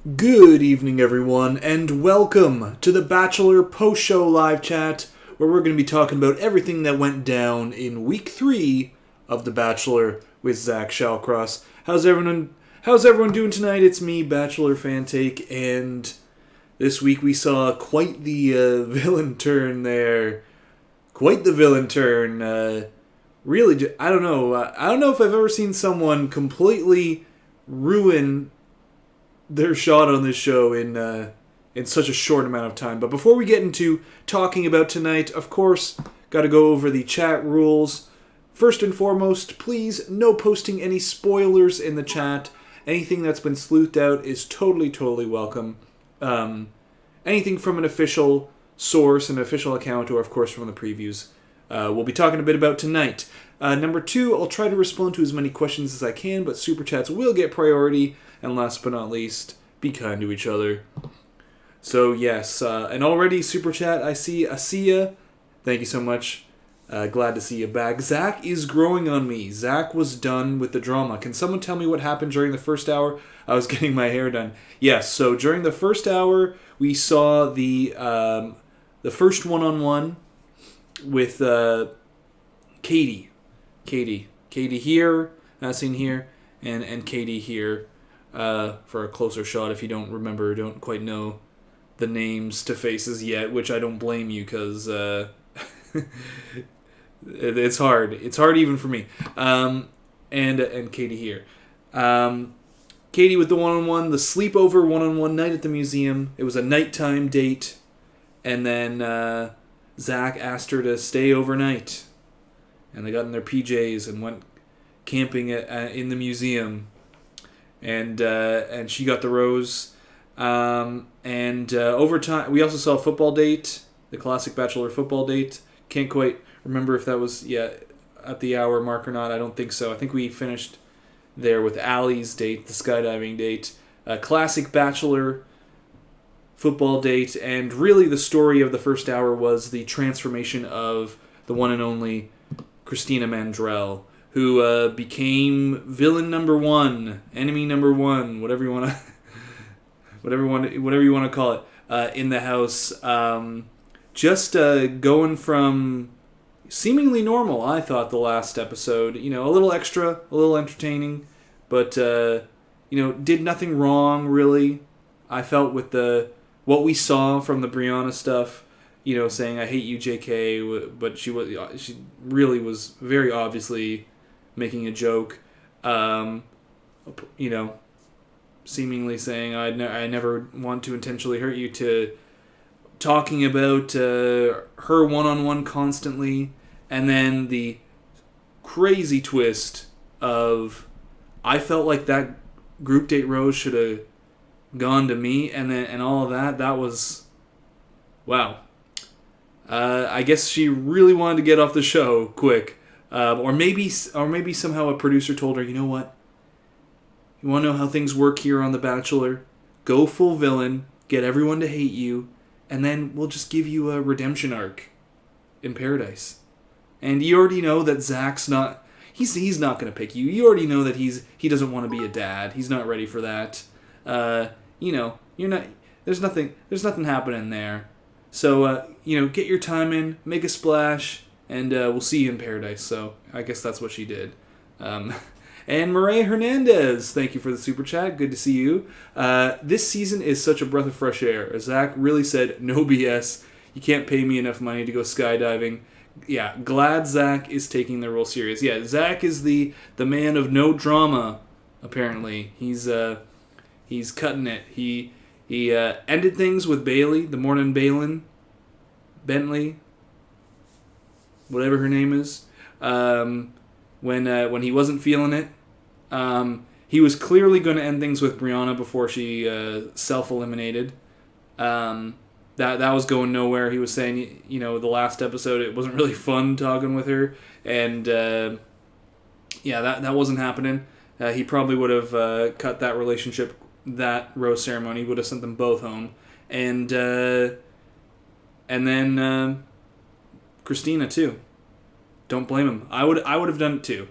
Good evening, everyone, and welcome to the Bachelor post-show live chat, where we're going to be talking about everything that went down in week 3 of The Bachelor with Zach Shallcross. How's everyone doing tonight? It's me, Bachelor Fantake, and this week we saw quite the villain turn there. Quite the villain turn. Really, I don't know. I don't know if I've ever seen someone completely ruin their shot on this show in such a short amount of time. But before we get into talking about tonight, of course, got to go over the chat rules. First and foremost, please no posting any spoilers in the chat. Anything that's been sleuthed out is totally welcome. Anything from an official source, an official account, or of course from the previews. We'll be talking a bit about tonight. Number 2, I'll try to respond to as many questions as I can, but super chats will get priority. And last but not least, be kind to each other. So yes, and already super chat, I see Asiya. Thank you so much. Glad to see you back. Zach is growing on me. Zach was done with the drama. Can someone tell me what happened during the first hour? I was getting my hair done. Yes, so during the first hour, we saw the first one-on-one with Katie. Katie here, seen here, and Katie here. For a closer shot, if you don't quite know the names to faces yet, which I don't blame you, because it's hard. It's hard even for me. And Katie here. Katie with the one-on-one, the sleepover one-on-one night at the museum. It was a nighttime date, and then Zach asked her to stay overnight, and they got in their PJs and went camping in the museum. And she got the rose. Over time, we also saw a football date, the classic Bachelor football date. Can't quite remember if that was at the hour mark or not. I don't think so. I think we finished there with Allie's date, the skydiving date. Classic Bachelor football date, and really the story of the first hour was the transformation of the one and only Christina Mandrell, who became villain number 1, enemy number 1, whatever you want to call it, in the house. Just going from seemingly normal, I thought, the last episode. A little extra, a little entertaining, but did nothing wrong really. I felt with what we saw from the Brianna stuff. Saying I hate you, JK, but she really was very obviously making a joke, seemingly saying I never want to intentionally hurt you, to talking about her one-on-one constantly, and then the crazy twist of I felt like that group date rose should have gone to me, and all of that was wow. I guess she really wanted to get off the show quick. Or maybe somehow a producer told her, you know what? You want to know how things work here on The Bachelor? Go full villain, get everyone to hate you, and then we'll just give you a redemption arc in paradise. And you already know that Zach's not. He's not going to pick you. You already know that he doesn't want to be a dad. He's not ready for that. You're not. There's nothing happening there. So get your time in, make a splash. And we'll see you in paradise. So I guess that's what she did. And Maria Hernandez, thank you for the super chat. Good to see you. This season is such a breath of fresh air. Zach really said, no BS. You can't pay me enough money to go skydiving. Yeah, glad Zach is taking the role serious. Yeah, Zach is the man of no drama, apparently. He's cutting it. He ended things with Bailey, the Morning Bentley, whatever her name is, when he wasn't feeling it. He was clearly going to end things with Brianna before she self-eliminated. That was going nowhere. He was saying, the last episode, it wasn't really fun talking with her, and that wasn't happening. He probably would have cut that relationship, that rose ceremony, would have sent them both home, and then Christina too. Don't blame him. I would have done it too.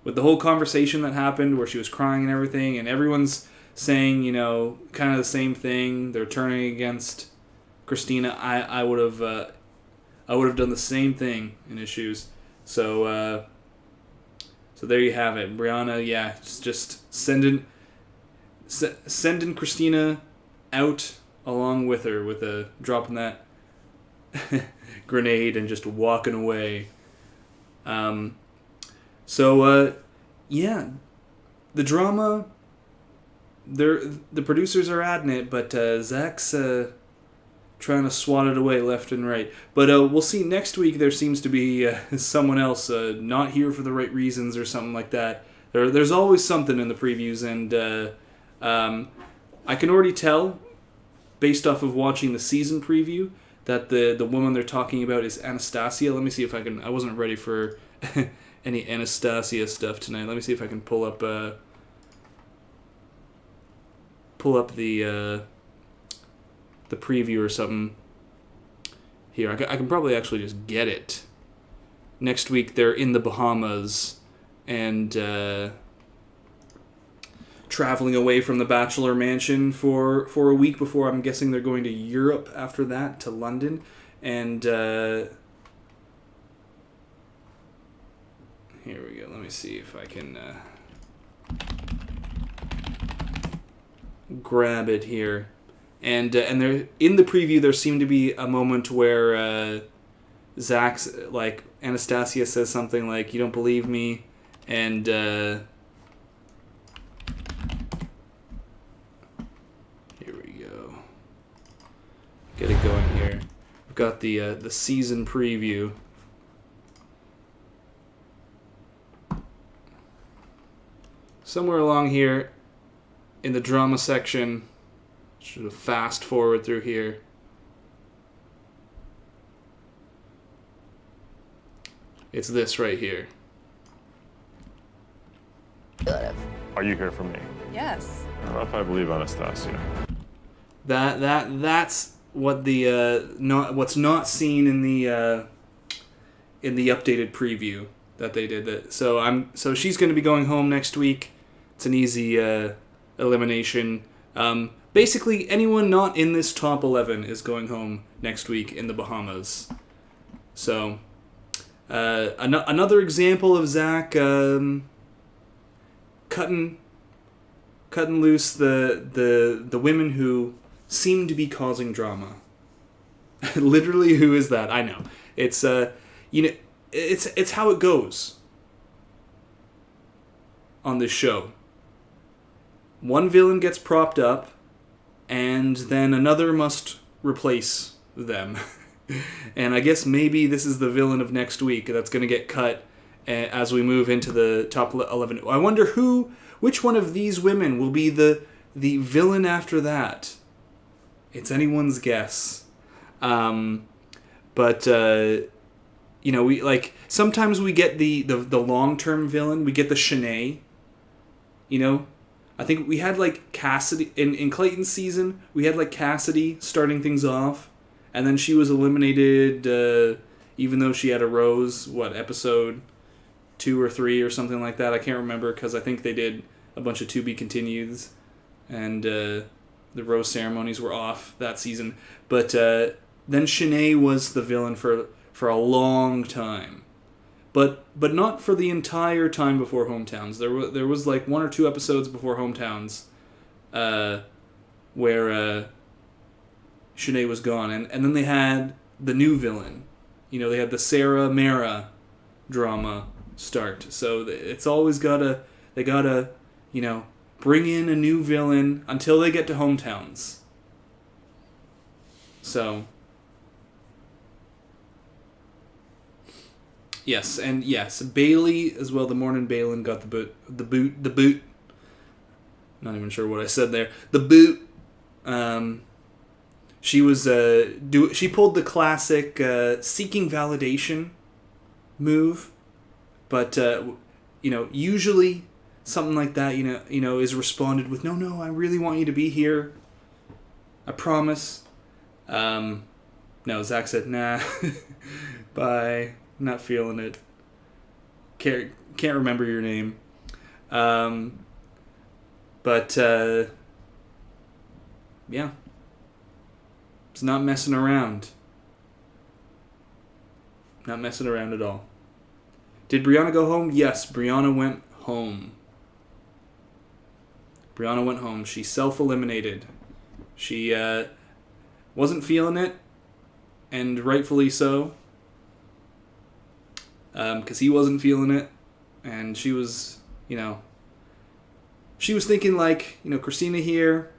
With the whole conversation that happened where she was crying and everything, and everyone's saying, kind of the same thing. They're turning against Christina. I would have done the same thing in his shoes. So there you have it. Brianna, just sending Christina out along with her, with dropping that grenade and just walking away. The drama, the producers are adding it, but Zach's trying to swat it away left and right. But we'll see next week. There seems to be someone else not here for the right reasons or something like that. There's always something in the previews, and I can already tell, based off of watching the season preview, that the woman they're talking about is Anastasia. Let me see if I can. I wasn't ready for any Anastasia stuff tonight. Let me see if I can pull up the preview or something. Here, I can probably actually just get it. Next week they're in the Bahamas and traveling away from the Bachelor mansion for a week before, I'm guessing they're going to Europe after that, to London. And here we go. Let me see if I can grab it here. And there, in the preview, there seemed to be a moment where Zach's, like, Anastasia says something like, "You don't believe me," and here we go. Get it going here. We've got the season preview. Somewhere along here in the drama section. Should have fast forward through here. It's this right here. Are you here for me? Yes. I don't know if I believe Anastasia. That's what what's not seen in the updated preview that they did. So she's going to be going home next week. It's an easy elimination. Basically, anyone not in this top 11 is going home next week in the Bahamas. So, another example of Zach cutting loose the women who seem to be causing drama. Literally, who is that? I know. It's it's how it goes on this show. One villain gets propped up, and then another must replace them. And I guess maybe this is the villain of next week that's going to get cut as we move into the top 11. I wonder which one of these women will be the villain after that. It's anyone's guess. But we sometimes we get the long-term villain. We get the Shanae. I think we had Cassidy in Clayton's season. We had Cassidy starting things off, and then she was eliminated even though she had a rose. Episode 2 or 3 or something like that. I can't remember because I think they did a bunch of to be continueds, and the rose ceremonies were off that season. But then Shanae was the villain for a long time. But not for the entire time before Hometowns. There was 1 or 2 episodes before Hometowns where Shanae was gone. And then they had the new villain. They had the Sarah Mara drama start. So it's always they gotta bring in a new villain until they get to Hometowns. So... Yes, and yes, Bailey as well. The Morning Balin got the boot. Not even sure what I said there. The boot. She was she pulled the classic seeking validation move, but usually something like that is responded with no, I really want you to be here. I promise. No, Zach said nah. Bye. Not feeling it. Can't remember your name. But Yeah. It's not messing around. Not messing around at all. Did Brianna go home? Yes, Brianna went home. Brianna went home. She self-eliminated. She wasn't feeling it, and rightfully so. Because he wasn't feeling it, and she was, she was thinking like, Christina here,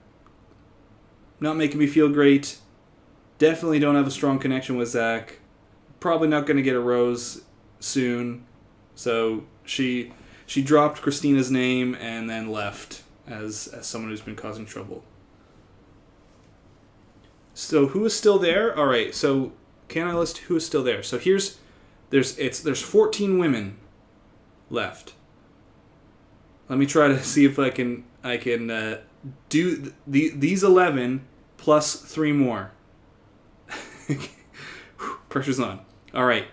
not making me feel great. Definitely don't have a strong connection with Zach. Probably not going to get a rose soon. So she dropped Christina's name and then left as someone who's been causing trouble. So who is still there? All right. So can I list who is still there? So there's 14 women left. Let me try to see if I can do these 11 plus 3 more. Pressure's on. All right.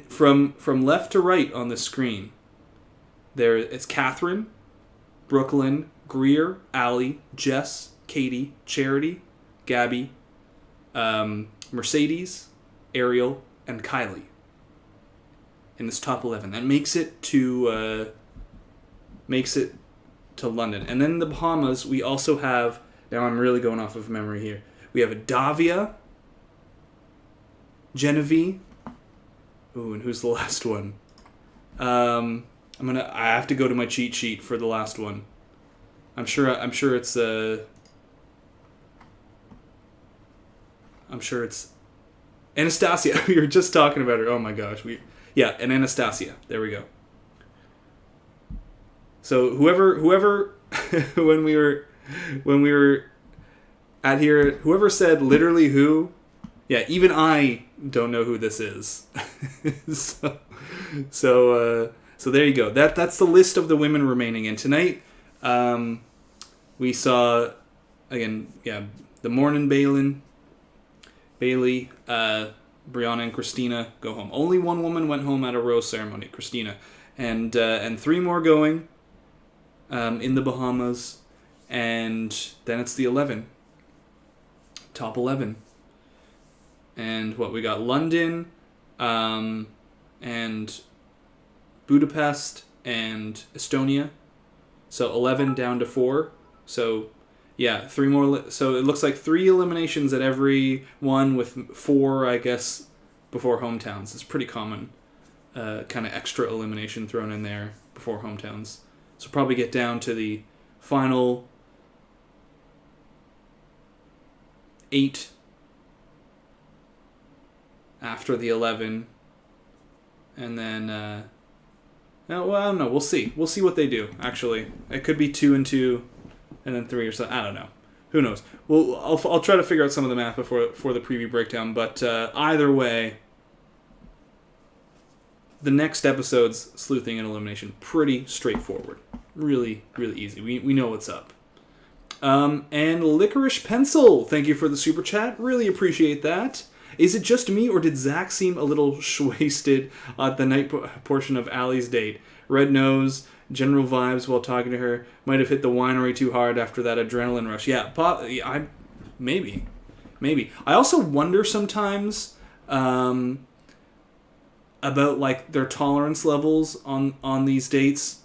From left to right on the screen, it's Catherine, Brooklyn, Greer, Allie, Jess, Katie, Charity, Gabby, Mercedes, Ariel, and Kylie. In this top 11, that makes it to London, and then in the Bahamas we also have. Now I'm really going off of memory here. We have Davia, Genevieve. Ooh, and who's the last one? I have to go to my cheat sheet for the last one. I'm sure it's Anastasia. We were just talking about her. Oh my gosh, and Anastasia. There we go. So whoever when we were at here, whoever said literally who, even I don't know who this is. so there you go. That's the list of the women remaining. And tonight, we saw again, the morning Bailey, Brianna and Christina go home. Only one woman went home at a rose ceremony, Christina, and 3 more going in the Bahamas, and then it's the 11, top 11. And what we got: London, and Budapest and Estonia. So 11 down to 4. So 3 more. So it looks like 3 eliminations at every one, with 4, I guess, before hometowns. It's pretty common, kind of extra elimination thrown in there before hometowns. So probably get down to the final 8 after the 11, and then I don't know. We'll see. We'll see what they do. Actually, it could be 2 and 2, and then 3 or something. I don't know. Who knows? Well, I'll try to figure out some of the math for the preview breakdown. But either way, the next episode's sleuthing and elimination, pretty straightforward. Really, really easy. We know what's up. And Licorice Pencil, thank you for the super chat. Really appreciate that. Is it just me, or did Zach seem a little wasted at the night portion of Allie's date? Red nose, general vibes while talking to her. Might have hit the winery too hard after that adrenaline rush. Yeah, maybe. I also wonder sometimes about like their tolerance levels on these dates,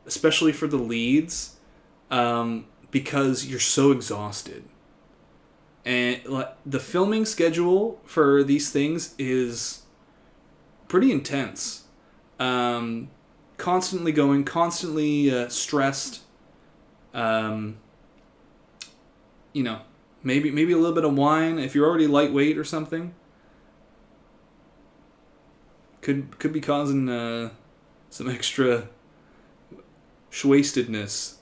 especially for the leads, because you're so exhausted. And the filming schedule for these things is pretty intense. Constantly going, constantly stressed. Maybe a little bit of wine if you're already lightweight or something. Could be causing some extra wastedness.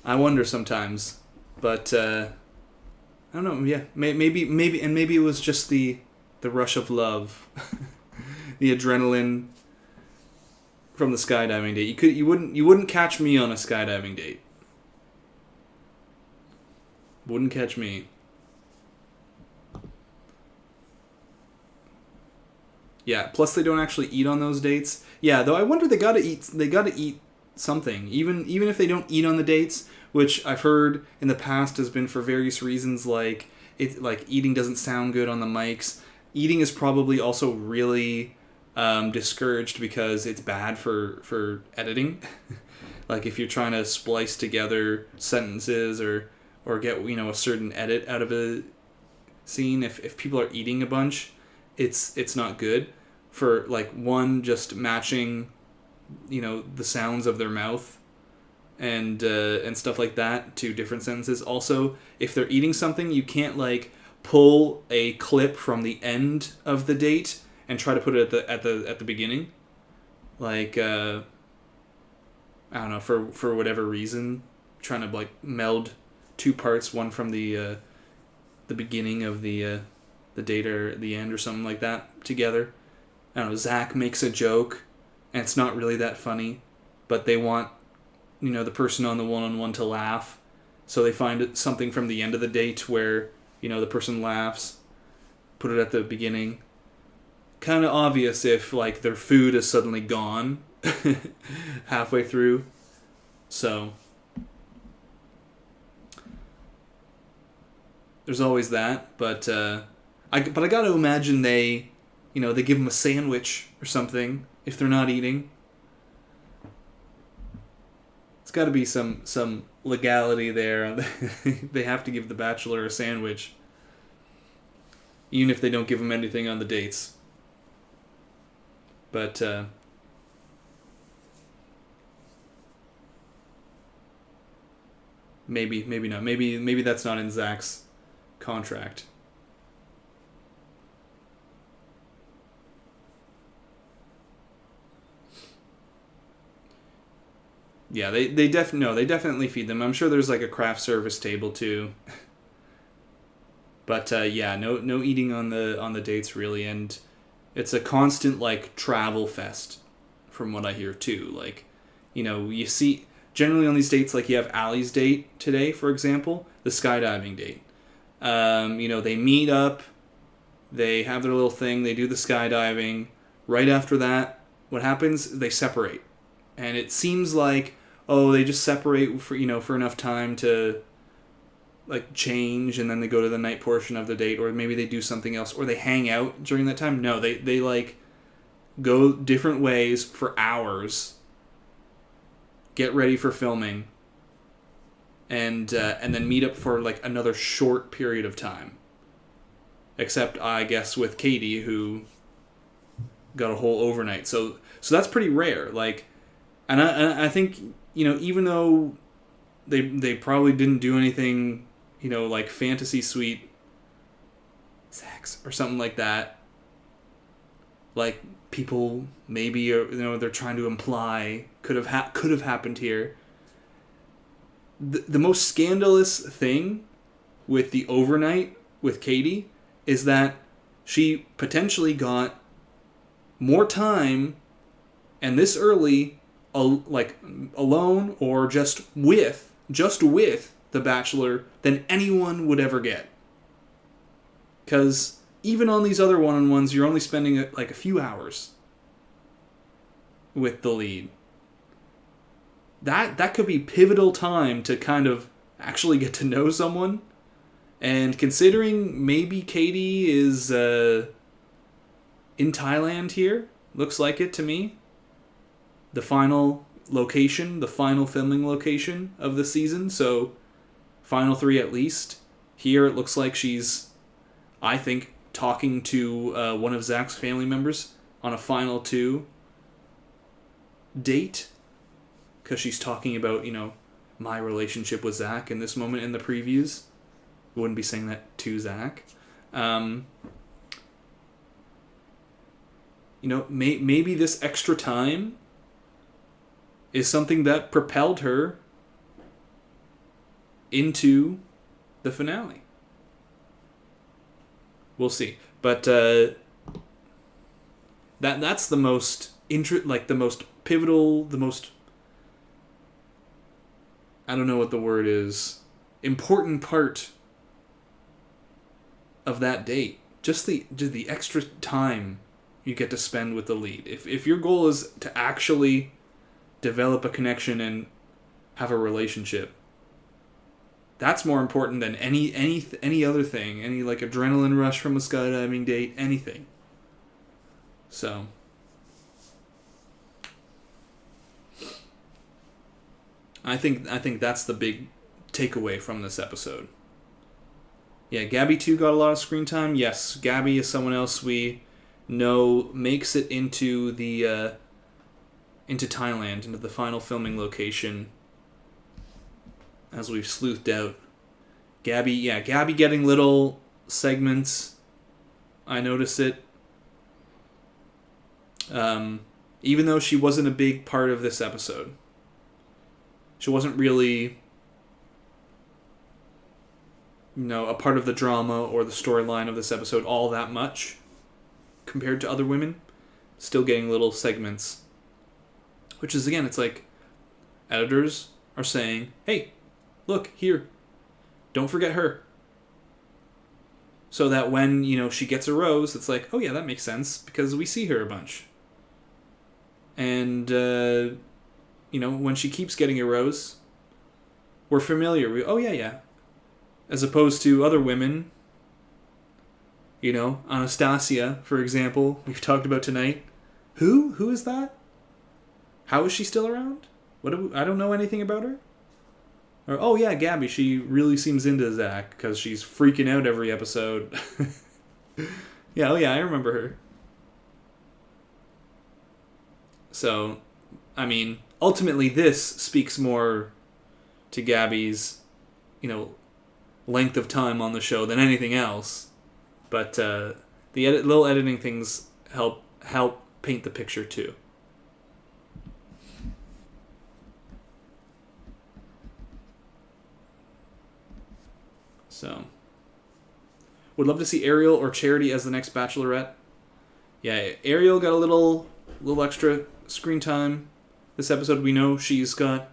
I wonder sometimes, but I don't know. Yeah, maybe it was just the rush of love, the adrenaline from the skydiving date. You wouldn't catch me on a skydiving date. Wouldn't catch me. Yeah. Plus, they don't actually eat on those dates. Yeah. Though I wonder they gotta eat something. Even if they don't eat on the dates, which I've heard in the past has been for various reasons, like eating doesn't sound good on the mics. Eating is probably also really discouraged because it's bad for editing. Like if you're trying to splice together sentences or get a certain edit out of a scene, if people are eating a bunch, it's not good for like one, just matching the sounds of their mouth and stuff like that to different sentences. Also, if they're eating something, you can't like pull a clip from the end of the date and try to put it at the beginning. Like I don't know, for whatever reason, trying to like meld two parts, one from the beginning of the date or the end or something like that together. I don't know, Zach makes a joke and it's not really that funny, but they want the person on the one-on-one to laugh, so they find something from the end of the date where the person laughs, put it at the beginning. Kind of obvious if like their food is suddenly gone halfway through. So there's always that, but I got to imagine they give them a sandwich or something if they're not eating. It's got to be some legality there. They have to give the Bachelor a sandwich, even if they don't give him anything on the dates. But maybe not. Maybe that's not in Zach's contract. Yeah, they definitely feed them. I'm sure there's like a craft service table too. But yeah, no eating on the dates really, and it's a constant like travel fest from what I hear too. Like, you see generally on these dates, like you have Allie's date today, for example, the skydiving date. They meet up, they have their little thing, they do the skydiving. Right after that, what happens? They separate. And it seems like, they just separate for enough time to like change, and then they go to the night portion of the date, or maybe they do something else, or they hang out during that time. No, they like go different ways for hours, get ready for filming, and then meet up for like another short period of time. Except I guess with Katie, who got a whole overnight. So that's pretty rare. Like, and I think even though they probably didn't do anything like fantasy suite sex or something like that, like people maybe they're trying to imply could have happened here. The most scandalous thing with the overnight with Katie is that she potentially got more time, and this early, like alone or just with the Bachelor, than anyone would ever get. Because even on these other one-on-ones, you're only spending like a few hours with the lead. That could be pivotal time to kind of actually get to know someone. And considering maybe Katie is in Thailand here, looks like it to me. The final location, the final filming location of the season, so final 3 at least. Here it looks like she's, I think, talking to one of Zach's family members on a final 2 date, because she's talking about, my relationship with Zach in this moment in the previews. I wouldn't be saying that to Zach. Maybe this extra time is something that propelled her into the finale. We'll see. But that's the most the most pivotal, the most, I don't know what the word is, important part of that date. Just the extra time you get to spend with the lead. If your goal is to actually develop a connection and have a relationship. That's more important than any other thing. Any like adrenaline rush from a skydiving date, anything. So I think that's the big takeaway from this episode. Yeah, Gabby too got a lot of screen time. Yes, Gabby is someone else we know makes it into the into Thailand, into the final filming location. As we've sleuthed out. Gabby getting little segments. I noticed it. Even though she wasn't a big part of this episode. She wasn't really, a part of the drama or the storyline of this episode all that much compared to other women. Still getting little segments. Which is, again, it's like editors are saying, hey, look, here, don't forget her. So that when, she gets a rose, it's like, oh yeah, that makes sense, because we see her a bunch. And, when she keeps getting a rose, we're familiar. Oh yeah. As opposed to other women, Anastasia, for example, we've talked about tonight. Who? Who is that? How is she still around? I don't know anything about her. Or, oh yeah, Gabby, she really seems into Zach because she's freaking out every episode. Yeah, I remember her. So, ultimately this speaks more to Gabby's, length of time on the show than anything else. But the little editing things help paint the picture too. So, would love to see Ariel or Charity as the next Bachelorette. Yeah, Ariel got a little extra screen time this episode. We know she's got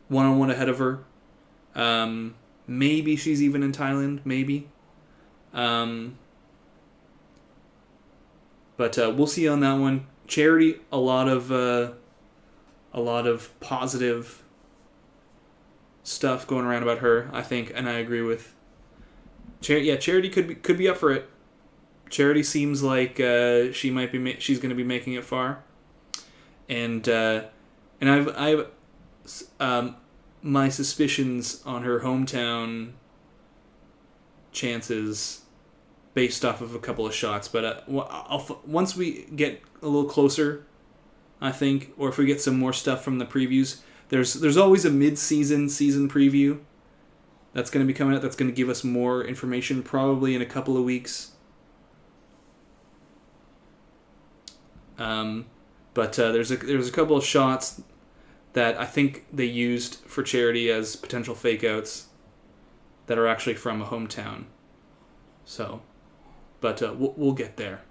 one-on-one ahead of her. Maybe she's even in Thailand. Maybe. But we'll see on that one. Charity, a lot of positive stuff going around about her, I think, and I agree with. Charity could be up for it. Charity seems like she's going to be making it far, and I've my suspicions on her hometown chances based off of a couple of shots, but once we get a little closer, I think, or if we get some more stuff from the previews, there's always a mid-season preview that's going to be coming out. That's going to give us more information, probably in a couple of weeks. But there's a couple of shots that I think they used for Charity as potential fake outs that are actually from a hometown. So, but we'll get there.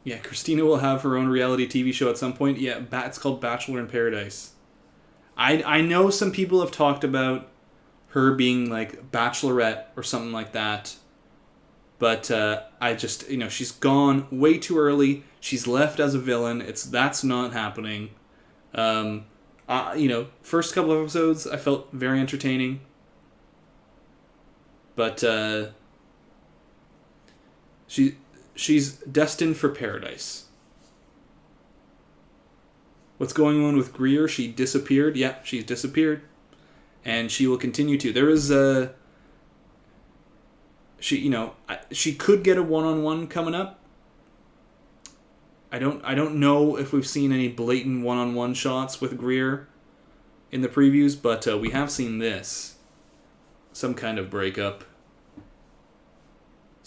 Yeah, Christina will have her own reality TV show at some point. Yeah, it's called Bachelor in Paradise. I know some people have talked about her being like Bachelorette or something like that. But I just, she's gone way too early. She's left as a villain. That's not happening. First couple of episodes I felt very entertaining. But she's destined for paradise. What's going on with Greer? She disappeared. Yeah, she's disappeared. And she will continue to. There is a... She could get a one-on-one coming up. I don't know if we've seen any blatant one-on-one shots with Greer in the previews, but we have seen this. Some kind of breakup.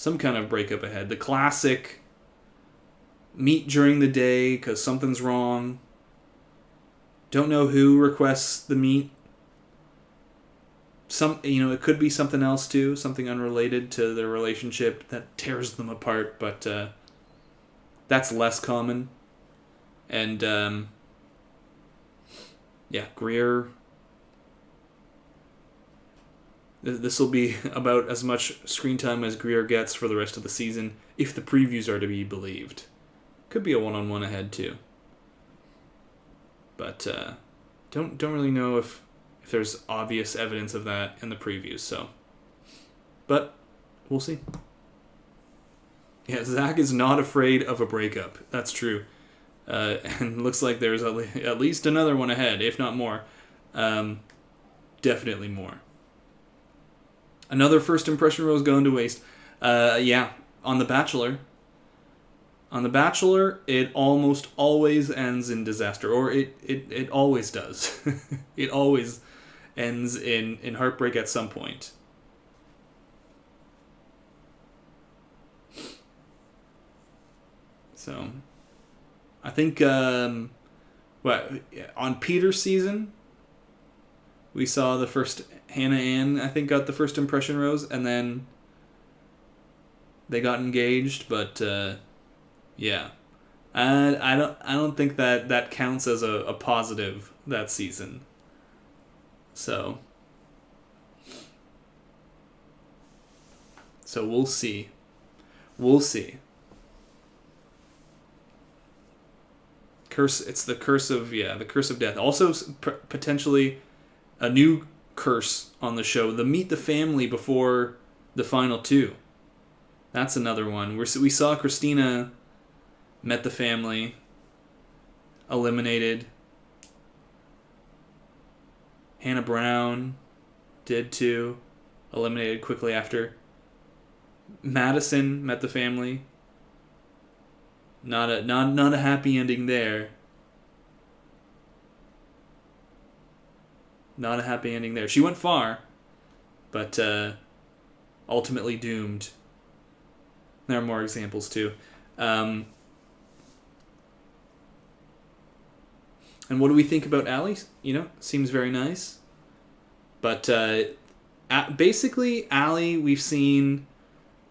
Ahead. The classic meet during the day because something's wrong. Don't know who requests the meet. It could be something else too, something unrelated to their relationship that tears them apart, but that's less common. And Greer. This will be about as much screen time as Greer gets for the rest of the season, if the previews are to be believed. Could be a one-on-one ahead too. But don't really know if there's obvious evidence of that in the previews. So, but we'll see. Yeah, Zach is not afraid of a breakup. That's true. And looks like there's at least another one ahead, if not more. Definitely more. Another first impression rose going to waste. Yeah, on The Bachelor. On The Bachelor, it almost always ends in disaster. Or it always does. It always ends in heartbreak at some point. So, I think, on Peter's season, we saw the first, Hannah Ann, I think, got the first impression rose, and then they got engaged, but, yeah. And I don't think that counts as a positive that season. So we'll see. We'll see. It's the curse of death. Also, potentially a new curse on the show: the meet the family before the final two. That's another one. We saw Christina met the family, eliminated. Hannah Brown did too, eliminated quickly after. Madison met the family. Not a happy ending there. Not a happy ending there. She went far, but ultimately doomed. There are more examples too. And what do we think about Allie? Seems very nice. But basically, Allie, we've seen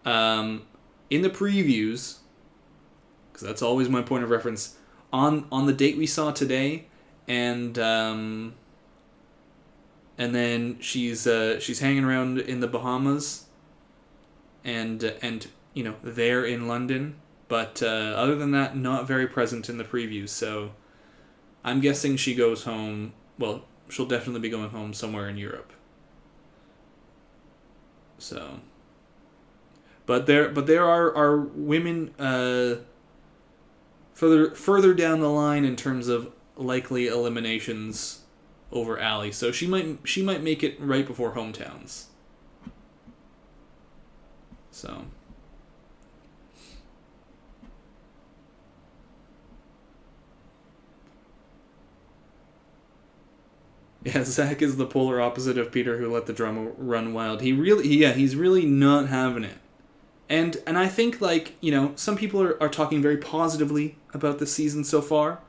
in the previews, because that's always my point of reference, on the date we saw today, and then she's hanging around in the Bahamas, and there in London, but other than that, not very present in the previews. So I'm guessing she goes home. Well, she'll definitely be going home somewhere in Europe. So, but there are women further down the line in terms of likely eliminations over Allie. So she might make it right before hometowns. So. Yeah, Zach is the polar opposite of Peter, who let the drama run wild. He's really not having it. And I think, some people are talking very positively about this season so far.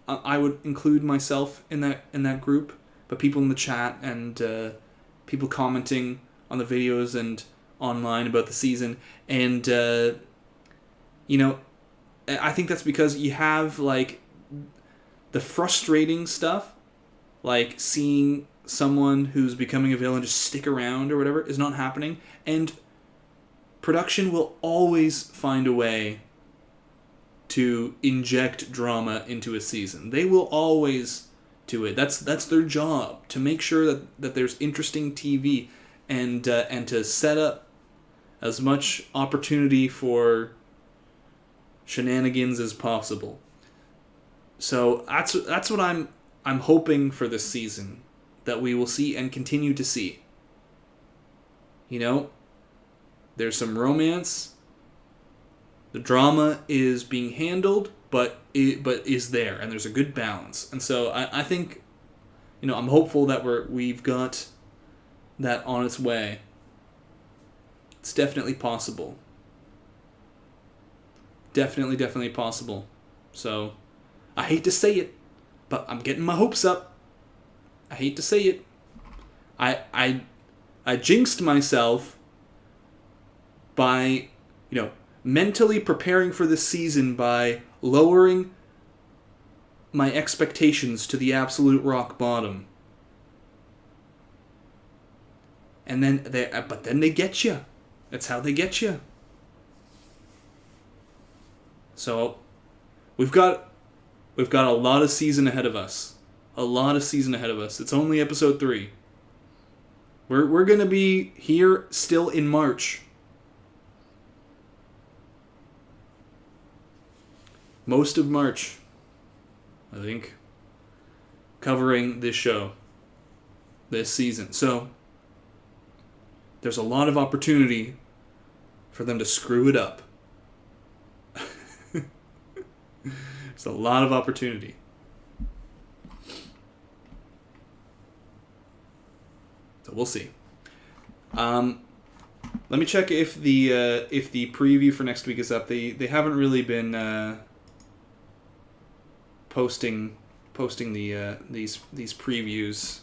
I would include myself in that group, but people in the chat and people commenting on the videos and online about the season, and I think that's because you have the frustrating stuff, like seeing someone who's becoming a villain just stick around or whatever, is not happening, and production will always find a way to inject drama into a season. They will always do it. That's their job, to make sure that there's interesting TV and to set up as much opportunity for shenanigans as possible. So that's what I'm hoping for this season, that we will see and continue to see. There's some romance. The drama is being handled, but is there, and there's a good balance. And so I think, I'm hopeful that we've got that on its way. It's definitely possible. Definitely possible. So, I hate to say it, but I'm getting my hopes up. I hate to say it. I jinxed myself by, mentally preparing for this season by lowering my expectations to the absolute rock bottom. And then they get you. That's how they get you. So we've got a lot of season ahead of us. A lot of season ahead of us. It's only episode 3. We're going to be here still in March. Most of March, I think, covering this show, this season. So there's a lot of opportunity for them to screw it up. There's a lot of opportunity. So we'll see. Let me check if the preview for next week is up. They haven't really been posting the these previews.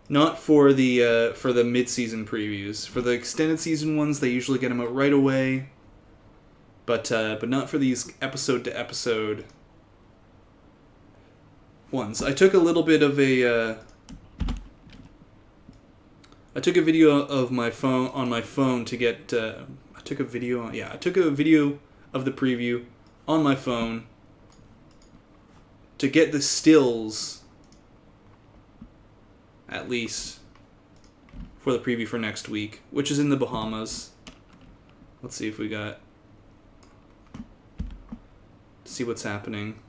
Not for the mid-season previews. For the extended season ones, they usually get them out right away. But not for these episode to episode ones. I took a little bit of I took a video of my phone on my phone to get. I took a video of the preview on my phone to get the stills, at least, for the preview for next week, which is in the Bahamas. Let's see if we got. See what's happening.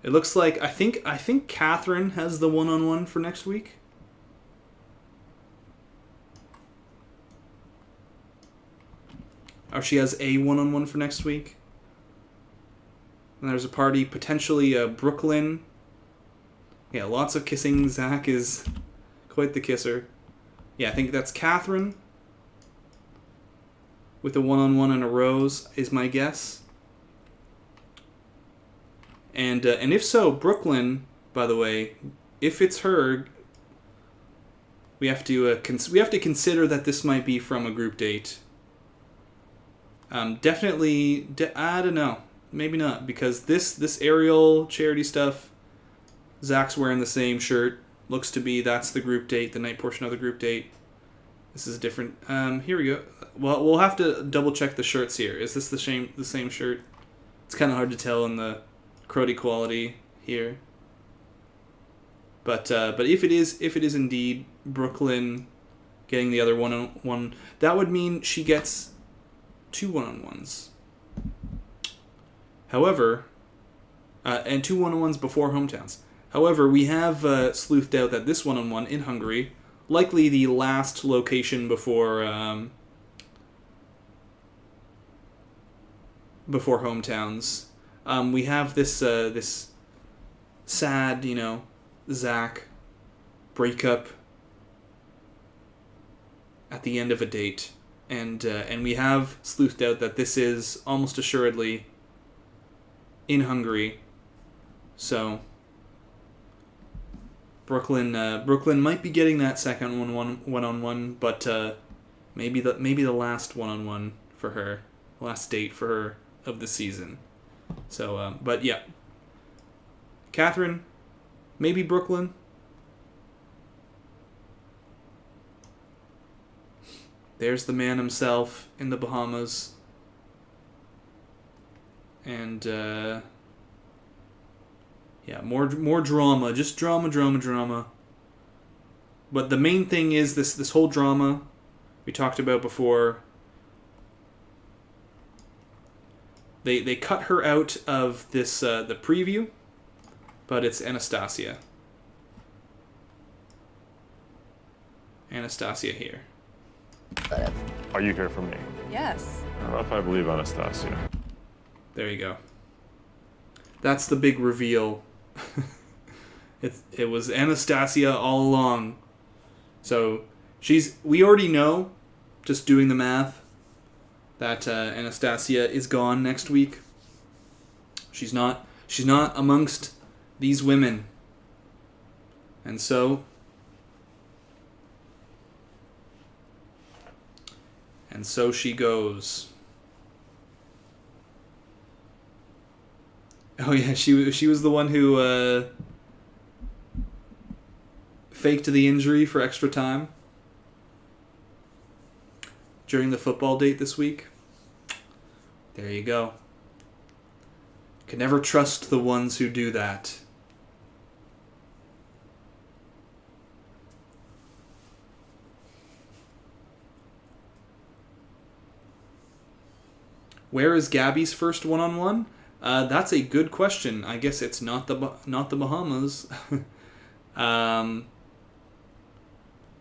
It looks like I think Catherine has the one-on-one for next week. Or she has a one-on-one for next week. And there's a party, potentially Brooklyn. Yeah, lots of kissing. Zach is quite the kisser. Yeah, I think that's Catherine. With a one-on-one and a rose is my guess. And if so, Brooklyn, by the way, if it's her, we have to consider that this might be from a group date. Definitely, I don't know, maybe not, because this Ariel charity stuff, Zach's wearing the same shirt. Looks to be that's the group date, the night portion of the group date. This is different. Here we go. Well, we'll have to double check the shirts here. Is this the same shirt? It's kind of hard to tell in the cruddy quality here. But if it is indeed Brooklyn getting the other one-on-one, that would mean she gets 2 one-on-ones. However, and 2 one-on-ones before hometowns. However, we have sleuthed out that this one-on-one in Hungary, likely the last location before hometowns. We have this sad, Zach breakup at the end of a date, and we have sleuthed out that this is almost assuredly in Hungary. So Brooklyn might be getting that second one-on-one, but maybe the last one-on-one for her, last date for her of the season. So, but yeah, Catherine, maybe Brooklyn. There's the man himself in the Bahamas. And, yeah, more drama. Just drama. But the main thing is this whole drama we talked about before. They cut her out of this the preview, but it's Anastasia. Anastasia here. Are you here for me? Yes. I don't know if I believe Anastasia. There you go. That's the big reveal. It was Anastasia all along. So we already know, just doing the math, that Anastasia is gone next week. She's not amongst these women. And so she goes. Oh yeah, she was the one who faked the injury for extra time during the football date this week. There you go. Can never trust the ones who do that. Where is Gabby's first one-on-one? That's a good question. I guess it's not the Bahamas.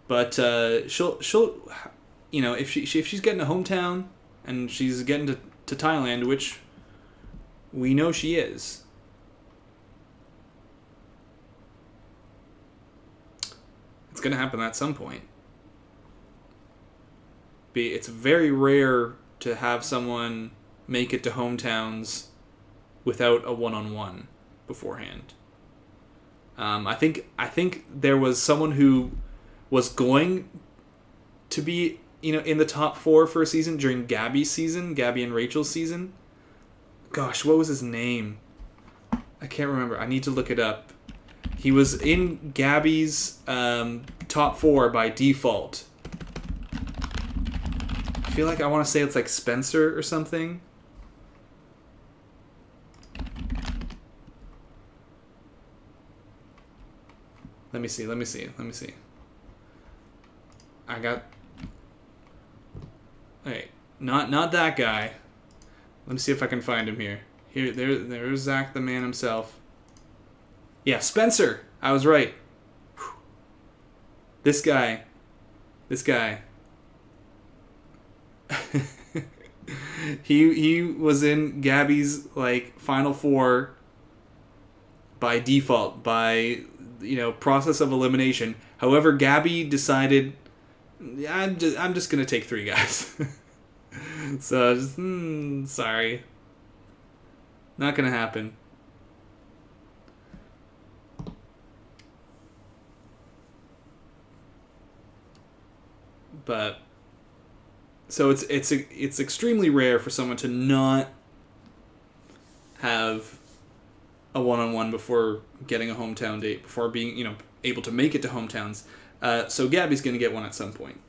But she'll if she's getting to hometown and she's getting to Thailand, which we know she is. It's gonna happen at some point. It's very rare to have someone make it to hometowns without a one-on-one beforehand. I think there was someone who was going to be in the top 4 for a season during Gabby and Rachel's season. Gosh, what was his name? I can't remember. I need to look it up. He was in Gabby's top 4 by default. I feel like I want to say it's like Spencer or something. Let me see. I got... Wait, not that guy. Let me see if I can find him here. There's Zach, the man himself. Yeah, Spencer. I was right. Whew. This guy. He was in Gabby's final 4 by default, by process of elimination. However, Gabby decided, I'm just gonna take 3 guys. So sorry, not gonna happen. But so it's extremely rare for someone to not have a one-on-one before getting a hometown date, before being able to make it to hometowns. So Gabby's gonna get one at some point.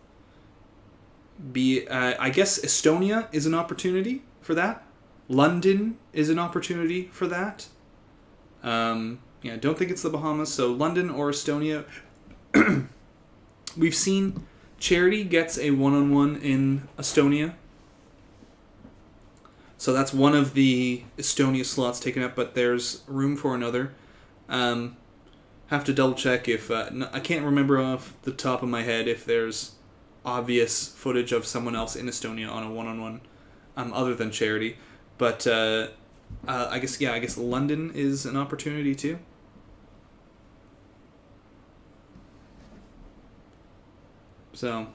I guess Estonia is an opportunity for that. London is an opportunity for that. Don't think it's the Bahamas, so London or Estonia. We've seen Charity gets a one-on-one in Estonia. So that's one of the Estonia slots taken up, but there's room for another. Have to double check if... I can't remember off the top of my head if there's obvious footage of someone else in Estonia on a one-on-one other than Charity. But I guess London is an opportunity too. So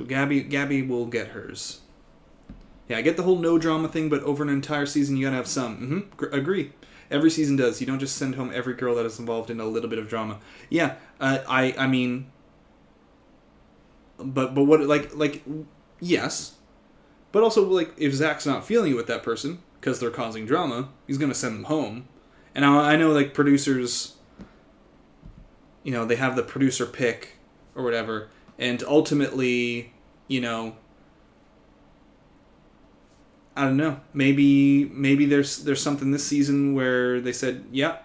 Gabby will get hers. Yeah, I get the whole no drama thing, but over an entire season you gotta have some. Agree. Every season does. You don't just send home every girl that is involved in a little bit of drama. Yeah, I mean, but what yes, but also if Zach's not feeling it with that person because they're causing drama, he's gonna send them home. And I know producers, they have the producer pick or whatever, and ultimately, I don't know. Maybe there's something this season where they said, yeah,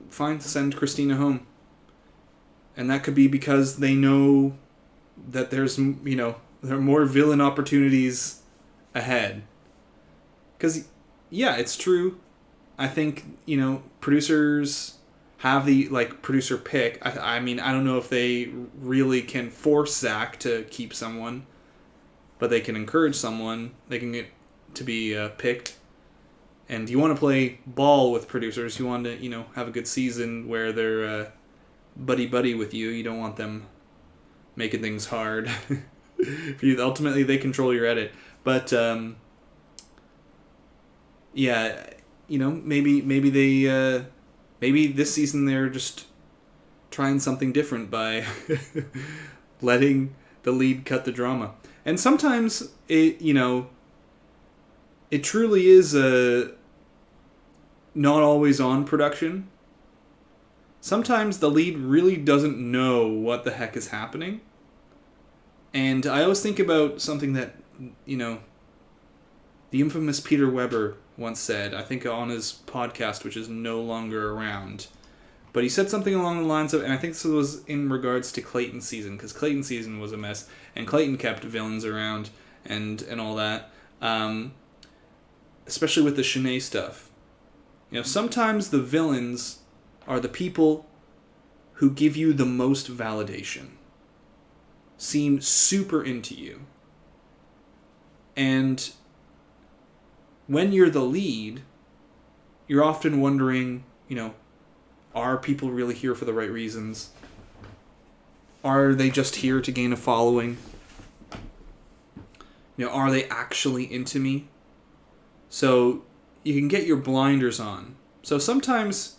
fine, send Christina home. And that could be because they know that there's, there are more villain opportunities ahead. Because, yeah, it's true. I think, producers have the, producer pick. I mean, I don't know if they really can force Zach to keep someone. But they can encourage someone. They can get to be picked. And you want to play ball with producers. You want to, have a good season where they're buddy-buddy with you. You don't want them making things hard. Ultimately, they control your edit. But, yeah, maybe they... maybe this season they're just trying something different by letting the lead cut the drama. And sometimes it truly is a not always on production. Sometimes the lead really doesn't know what the heck is happening. And I always think about something that, the infamous Peter Weber once said, I think on his podcast, which is no longer around. But he said something along the lines of, and I think this was in regards to Clayton's season, because Clayton's season was a mess, and Clayton kept villains around and all that, especially with the Shanae stuff. Sometimes the villains are the people who give you the most validation, seem super into you. And when you're the lead, you're often wondering, are people really here for the right reasons? Are they just here to gain a following? Are they actually into me? So you can get your blinders on. So sometimes,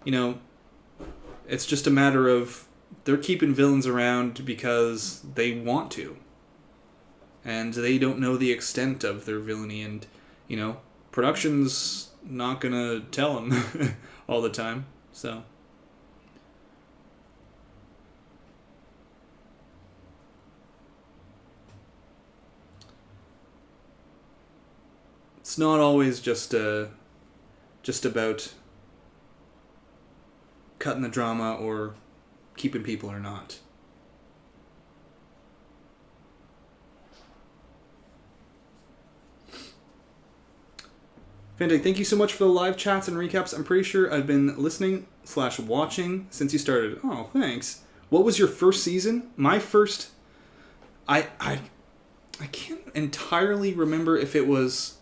it's just a matter of they're keeping villains around because they want to. And they don't know the extent of their villainy. And, production's not going to tell them all the time. So it's not always just about cutting the drama or keeping people or not. Fantastic. Thank you so much for the live chats and recaps. I'm pretty sure I've been listening/watching since you started. Oh, thanks. What was your first season? My first... I can't entirely remember if it was...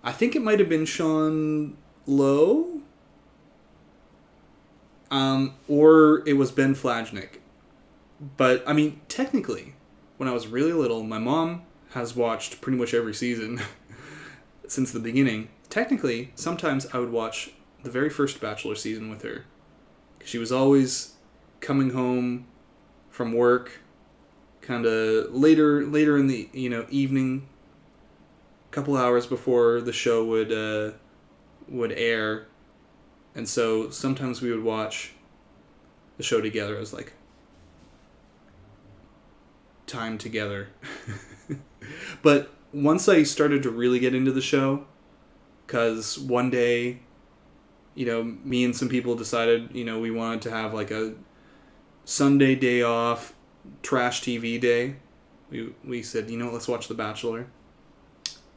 I think it might have been Sean Lowe. Or it was Ben Flajnik. But, technically, when I was really little, my mom has watched pretty much every season since the beginning. Technically, sometimes I would watch the very first Bachelor season with her. She was always coming home from work, kind of later in the evening, a couple hours before the show would air, and so sometimes we would watch the show together as like time together. But once I started to really get into the show, because one day, me and some people decided, we wanted to have like a Sunday day off, trash TV day. We said, let's watch The Bachelor.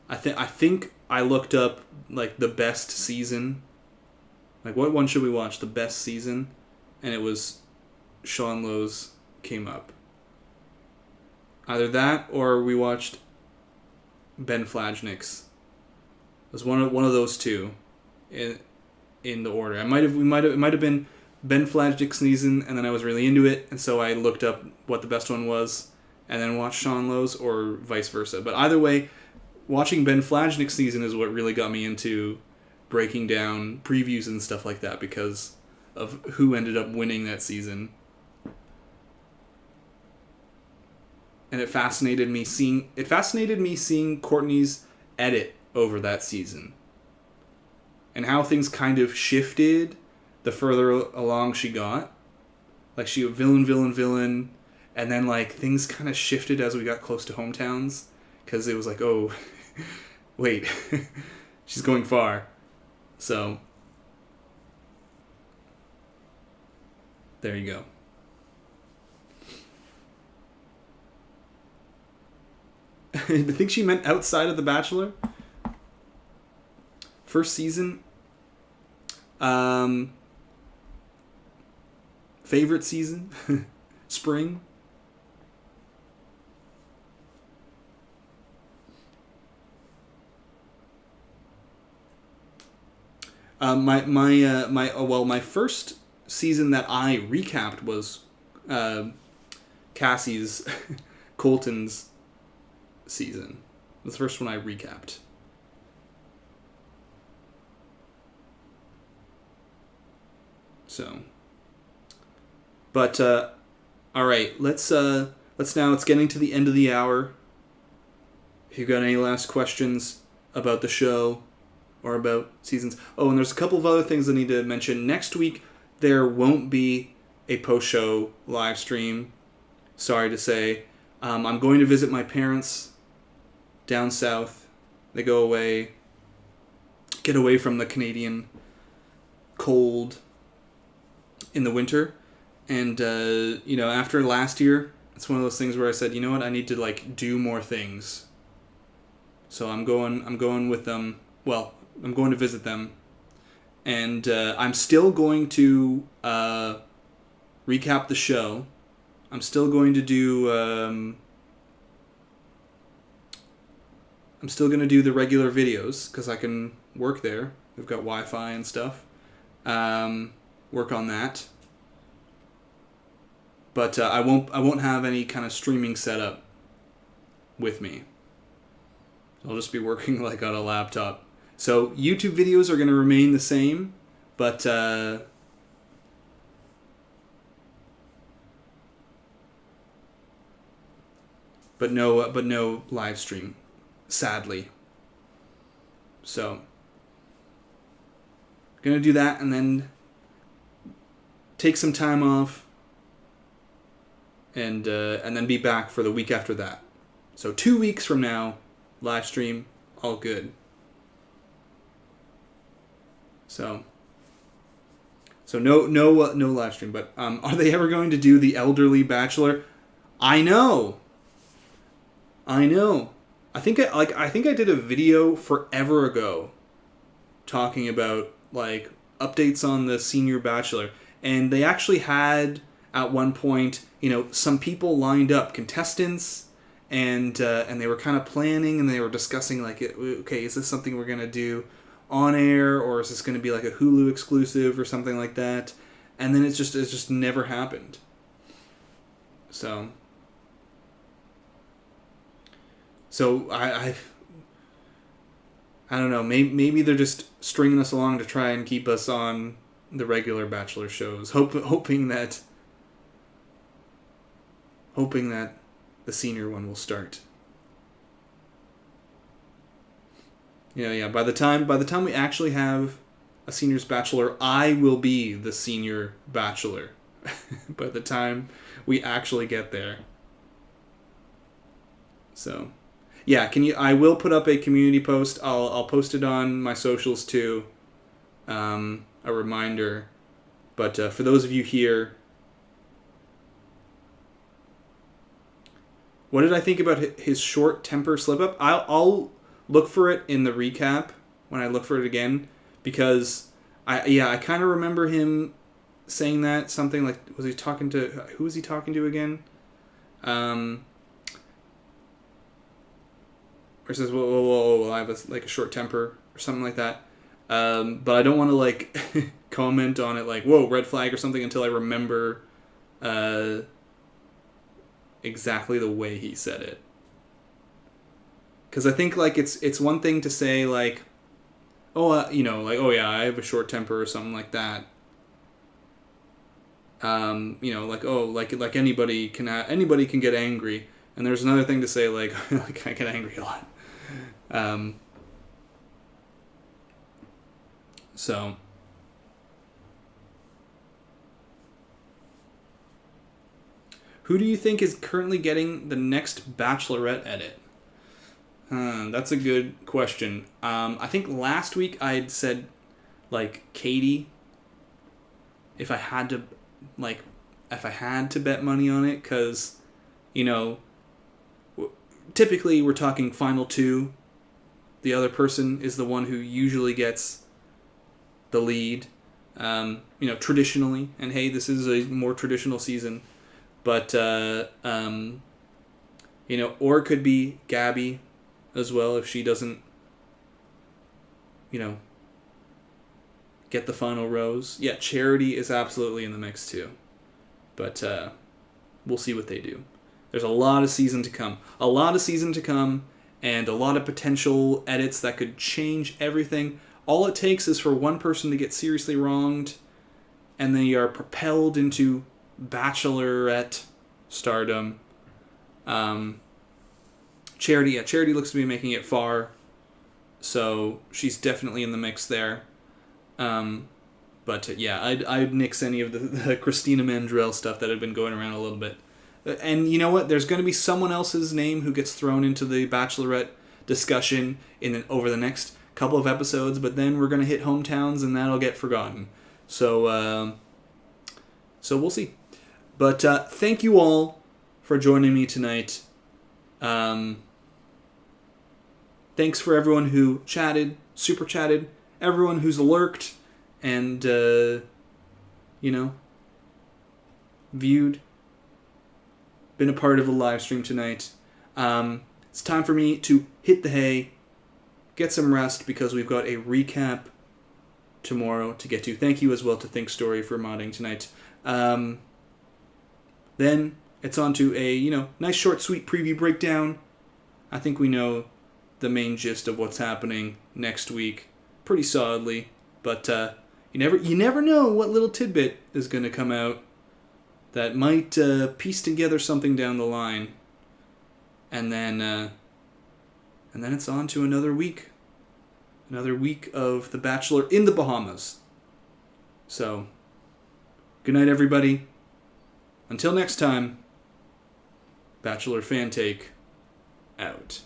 I think I looked up like the best season. Like, what one should we watch? The best season, and it was Sean Lowe's came up. Either that or we watched Ben Flajnik's. It was one of those two, in the order. It might have been Ben Flajnik's season, and then I was really into it, and so I looked up what the best one was, and then watched Sean Lowe's, or vice versa. But either way, watching Ben Flajnik's season is what really got me into breaking down previews and stuff like that because of who ended up winning that season. And it fascinated me seeing Courtney's edit over that season. And how things kind of shifted the further along she got. Like, she would villain, and then, like, things kind of shifted as we got close to hometowns. Because it was like, oh, wait, she's going far. So, there you go. I think she meant outside of The Bachelor. First season. Favorite season? Spring? My first season that I recapped was Cassie's Colton's season. It was the first one I recapped. So, but all right, let's it's getting to the end of the hour. If you've got any last questions about the show or about seasons. Oh, and there's a couple of other things I need to mention. Next week, there won't be a post-show live stream. Sorry to say. I'm going to visit my parents down south. They go away, get away from the Canadian cold in the winter. And, after last year, it's one of those things where I said, you know what, I need to, do more things. So I'm going with them. Well, I'm going to visit them. And I'm still going to recap the show. I'm still going to do... I'm still going to do the regular videos, because I can work there. We've got Wi-Fi and stuff. Work on that. But I won't have any kind of streaming setup with me. I'll just be working on a laptop. So YouTube videos are going to remain the same, but no live stream, sadly. So gonna do that and then take some time off. And then be back for the week after that. So 2 weeks from now, live stream, all good. So no live stream. But are they ever going to do the elderly Bachelor? I know. I think I did a video forever ago, talking about updates on the senior Bachelor, and they actually had at one point, some people lined up, contestants, and they were kind of planning, and they were discussing okay, is this something we're gonna do on air, or is this gonna be a Hulu exclusive or something like that? And then it just never happened. So I don't know. Maybe they're just stringing us along to try and keep us on the regular Bachelor shows, hoping that the senior one will start. Yeah. By the time we actually have a senior's Bachelor, I will be the senior Bachelor. By the time we actually get there. So, yeah. I will put up a community post. I'll post it on my socials too. A reminder. But for those of you here. What did I think about his short temper slip-up? I'll look for it in the recap when I look for it again, because I kind of remember him saying that, something like, who was he talking to again? Where it says, whoa, I have a short temper, or something like that. But I don't want to comment on it whoa, red flag or something, until I remember exactly the way he said it. Because I think it's one thing to say oh yeah, I have a short temper or something like that. Anybody can get angry, and there's another thing to say I get angry a lot. So. Who do you think is currently getting the next Bachelorette edit? That's a good question. I think last week I'd said, Katie. If I had to bet money on it, because, typically we're talking final two. The other person is the one who usually gets the lead. Traditionally, and hey, this is a more traditional season. But, or it could be Gabby as well, if she doesn't, get the final rose. Yeah, Charity is absolutely in the mix too. But we'll see what they do. There's a lot of season to come. And a lot of potential edits that could change everything. All it takes is for one person to get seriously wronged, and they are propelled into Bachelorette stardom, Charity looks to be making it far, so she's definitely in the mix there. But I'd nix any of the Christina Mandrell stuff that had been going around a little bit. And you know what? There's going to be someone else's name who gets thrown into the Bachelorette discussion over the next couple of episodes, but then we're going to hit hometowns and that'll get forgotten. So we'll see. But thank you all for joining me tonight. Thanks for everyone who chatted, super chatted, everyone who's lurked and, viewed, been a part of the live stream tonight. It's time for me to hit the hay, get some rest, because we've got a recap tomorrow to get to. Thank you as well to Think Story for modding tonight. Then it's on to a, nice short sweet preview breakdown. I think we know the main gist of what's happening next week pretty solidly, but you never know what little tidbit is going to come out that might piece together something down the line, and then it's on to another week of The Bachelor in the Bahamas. So, good night, everybody. Until next time, Bachelor Fan Take out.